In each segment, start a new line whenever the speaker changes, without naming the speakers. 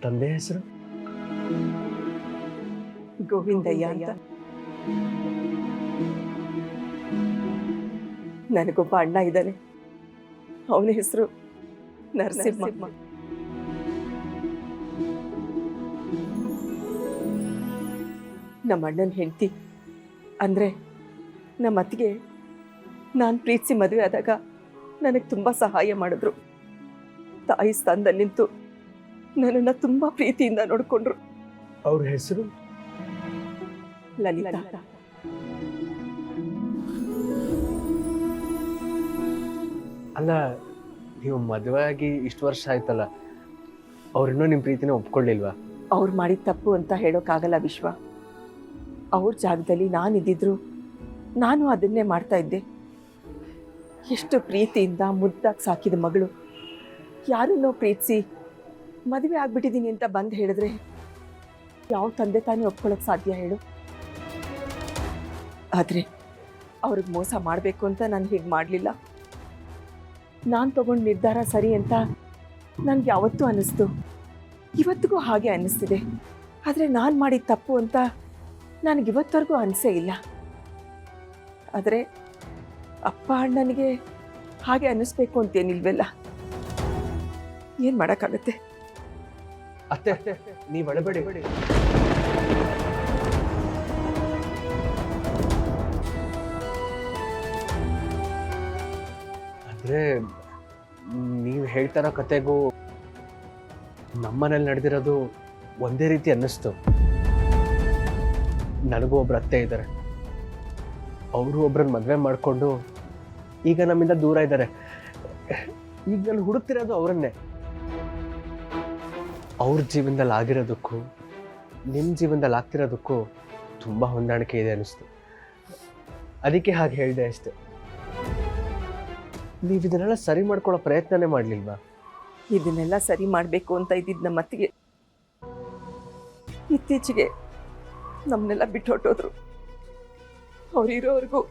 ತಂದೆ ಹೆಸರು?
ಗೋವಿಂದಯ್ಯ ಅಂತ. ನನಗೊಬ್ಬ ಅಣ್ಣ ಇದ್ದಾನೆ, ಅವನ ಹೆಸರು ನರಸಿಂಹ. ನಮ್ಮ ಅಣ್ಣನ ಹೆಂಡತಿ ಅಂದರೆ ನಮ್ಮ ಅತ್ತಿಗೆ ನಾನು ಪ್ರೀತಿಸಿ ಮದುವೆ ಆದಾಗ ನನಗೆ ತುಂಬ ಸಹಾಯ ಮಾಡಿದ್ರು. ತಾಯಿ ಸ್ಥಾನದಲ್ಲಿ ನಿಂತು ನನ್ನನ್ನು ತುಂಬ ಪ್ರೀತಿಯಿಂದ ನೋಡಿಕೊಂಡ್ರು.
ಅವ್ರ ಹೆಸರು?
ಲಲಿತಾ.
ಅಲ್ಲ, ನೀವು ಮದುವೆ ಆಗಿ ಇಷ್ಟು ವರ್ಷ ಆಯ್ತಲ್ಲ, ಅವ್ರಿನ್ನೂ ನಿಮ್ಮ ಪ್ರೀತಿನ ಒಪ್ಕೊಳ್ಳಿಲ್ವಾ?
ಅವ್ರು ಮಾಡಿದ ತಪ್ಪು ಅಂತ ಹೇಳೋಕ್ಕಾಗಲ್ಲ ವಿಶ್ವ. ಅವ್ರ ಜಾಗದಲ್ಲಿ ನಾನಿದ್ದಿದ್ರು ನಾನು ಅದನ್ನೇ ಮಾಡ್ತಾ ಇದ್ದೆ. ಎಷ್ಟು ಪ್ರೀತಿಯಿಂದ ಮುದ್ದಾಗಿ ಸಾಕಿದ ಮಗಳು ಯಾರನ್ನೋ ಪ್ರೀತಿಸಿ ಮದುವೆ ಆಗ್ಬಿಟ್ಟಿದ್ದೀನಿ ಅಂತ ಬಂದು ಹೇಳಿದ್ರೆ ಯಾವ ತಂದೆ ತಾನೇ ಒಪ್ಕೊಳ್ಳೋಕೆ ಸಾಧ್ಯ ಹೇಳು? ಆದರೆ ಅವ್ರಿಗೆ ಮೋಸ ಮಾಡಬೇಕು ಅಂತ ನಾನು ಹೀಗೆ ಮಾಡಲಿಲ್ಲ. ನಾನು ತಗೊಂಡ ನಿರ್ಧಾರ ಸರಿ ಅಂತ ನನಗೆ ಯಾವತ್ತೂ ಅನ್ನಿಸ್ತು, ಇವತ್ತಿಗೂ ಹಾಗೆ ಅನ್ನಿಸ್ತಿದೆ. ಆದರೆ ನಾನು ಮಾಡಿದ ತಪ್ಪು ಅಂತ ನನಗಿವತ್ತವರೆಗೂ ಅನಿಸೇ ಇಲ್ಲ. ಆದರೆ ಅಪ್ಪ ಅಣ್ಣನಿಗೆ ಹಾಗೆ ಅನ್ನಿಸ್ಬೇಕು ಅಂತೇನಿಲ್ವಲ್ಲ, ಏನು ಮಾಡೋಕ್ಕಾಗತ್ತೆ?
ಅತ್ತೆ, ನೀವು ಅಳಬೇಡಿ. ಅಂದರೆ ನೀವು ಹೇಳ್ತಾರೋ ಕತೆಗೂ ನಮ್ಮನೇಲಿ ನಡೆದಿರೋದು ಒಂದೇ ರೀತಿ ಅನ್ನಿಸ್ತು. ನನಗೂ ಒಬ್ರು ಅತ್ತೆ ಇದ್ದಾರೆ, ಅವರು ಒಬ್ರನ್ನ ಮದುವೆ ಮಾಡಿಕೊಂಡು ಈಗ ನಮ್ಮಿಂದ ದೂರ ಇದ್ದಾರೆ. ಈಗ ನಾನು ಹುಡುಕ್ತಿರೋದು ಅವರನ್ನೇ. ಅವ್ರ ಜೀವನದಲ್ಲಿ ಆಗಿರೋದಕ್ಕೂ ನಿಮ್ಮ ಜೀವನದಲ್ಲಿ ಆಗ್ತಿರೋದಕ್ಕೂ ತುಂಬ ಹೊಂದಾಣಿಕೆ ಇದೆ ಅನ್ನಿಸ್ತು. ಅದಕ್ಕೆ ಹಾಗೆ ಹೇಳಿದೆ ಅಷ್ಟೆ. ನೀವು ಇದನ್ನೆಲ್ಲ ಸರಿ ಮಾಡ್ಕೊಳ್ಳೋ ಪ್ರಯತ್ನನೇ ಮಾಡಲಿಲ್ವಾ?
ಇದನ್ನೆಲ್ಲ ಸರಿ ಮಾಡಬೇಕು ಅಂತ ಇದ್ದಿದ್ದು ನಮ್ಮ ಅತ್ತಿಗೆ ಇತ್ತೀಚೆಗೆ ನಮ್ಮನ್ನೆಲ್ಲ ಬಿಟ್ಟು ಹೊಟ್ಟೋದ್ರು. ಅವರಿರೋವರೆಗೂ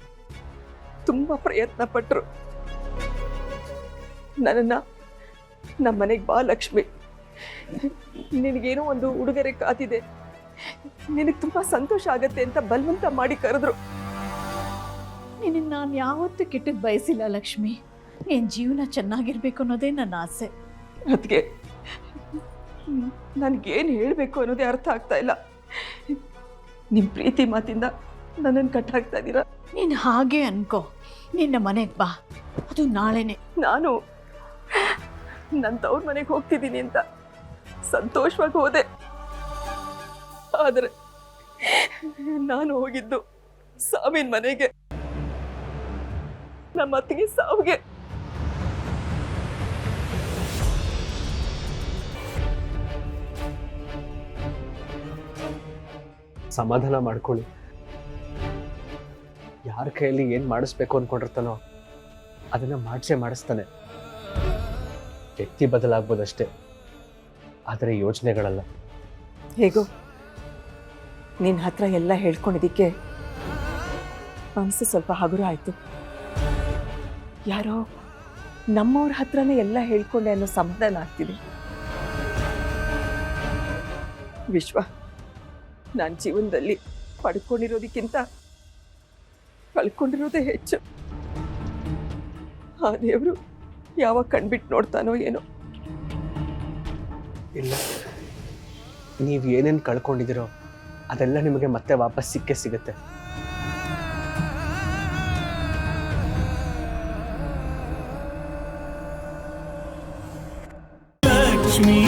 ತುಂಬ ಪ್ರಯತ್ನ ಪಟ್ಟರು. ನನ್ನನ್ನು ನಮ್ಮ ಮನೆಗೆ ಬಾ ಲಕ್ಷ್ಮಿ, ನಿನಗೇನೋ ಒಂದು ಉಡುಗೊರೆ ಕಾತಿದೆ, ನಿನಗೆ ತುಂಬ ಸಂತೋಷ ಆಗತ್ತೆ ಅಂತ ಬಲವಂತ ಮಾಡಿ ಕರೆದ್ರು.
ನಿನಗೆ ನಾನು ಯಾವತ್ತೂ ಕೆಟ್ಟದ್ದು ಬಯಸಿಲ್ಲ ಲಕ್ಷ್ಮಿ. ನಿನ್ನ ಜೀವನ ಚೆನ್ನಾಗಿರ್ಬೇಕು ಅನ್ನೋದೇ ನನ್ನ ಆಸೆ.
ಅದಕ್ಕೆ ನನಗೇನು ಹೇಳಬೇಕು ಅನ್ನೋದೇ ಅರ್ಥ ಆಗ್ತಾ ಇಲ್ಲ. ನಿಮ್ಮ ಪ್ರೀತಿ ಮಾತಿಂದ ನನ್ನನ್ನು ಕಟ್ಟಾಗ್ತಾ ಇದ್ದೀರಾ.
ನೀನು ಹಾಗೆ ಅನ್ಕೋ, ನಿನ್ನ ಮನೆಗೆ ಬಾ, ಅದು ನಾಳೆನೆ.
ನಾನು ನನ್ನ ತವ್ರ ಮನೆಗೆ ಹೋಗ್ತಿದ್ದೀನಿ ಅಂತ ಸಂತೋಷವಾಗಿ ಹೋದೆ. ಆದರೆ ನಾನು ಹೋಗಿದ್ದು ಸಾವಿನ ಮನೆಗೆ, ನಮ್ಮ ಅತ್ತಿಗೆ ಸಾವಿಗೆ.
ಸಮಾಧಾನ ಮಾಡ್ಕೊಳ್ಳಿ. ಯಾರ ಕೈಯಲ್ಲಿ ಏನು ಮಾಡಿಸ್ಬೇಕು ಅಂದ್ಕೊಂಡಿರ್ತಾನೋ ಅದನ್ನು ಮಾಡಿಸ್ತಾನೆ. ವ್ಯಕ್ತಿ ಬದಲಾಗ್ಬೋದಷ್ಟೇ, ಆದರೆ ಯೋಚನೆಗಳಲ್ಲ.
ಹೇಗೋ ನಿನ್ನ ಹತ್ರ ಎಲ್ಲ ಹೇಳ್ಕೊಂಡಿದ್ದಕ್ಕೆ ಮನಸ್ಸು ಸ್ವಲ್ಪ ಹಗುರ ಆಯಿತು. ಯಾರೋ ನಮ್ಮವ್ರ ಹತ್ರನೇ ಎಲ್ಲ ಹೇಳ್ಕೊಂಡೆ ಅನ್ನೋ ಸಮಾಧಾನ ಆಗ್ತಿದೆ. ವಿಶ್ವ, ನಾನು ಜೀವನದಲ್ಲಿ ಪಡ್ಕೊಂಡಿರೋದಕ್ಕಿಂತ ಕಳ್ಕೊಂಡಿರೋದೇ ಹೆಚ್ಚು. ಆ ದೇವರು ಯಾವಾಗ ಕಣ್ಬಿಟ್ಟು ನೋಡ್ತಾನೋ ಏನೋ.
ಇಲ್ಲ, ನೀವು ಏನೇನು ಕಳ್ಕೊಂಡಿದ್ದೀರೋ ಅದೆಲ್ಲ ನಿಮಗೆ ಮತ್ತೆ ವಾಪಸ್ ಸಿಕ್ಕೇ ಸಿಗುತ್ತೆ.
ಲಕ್ಷ್ಮೀ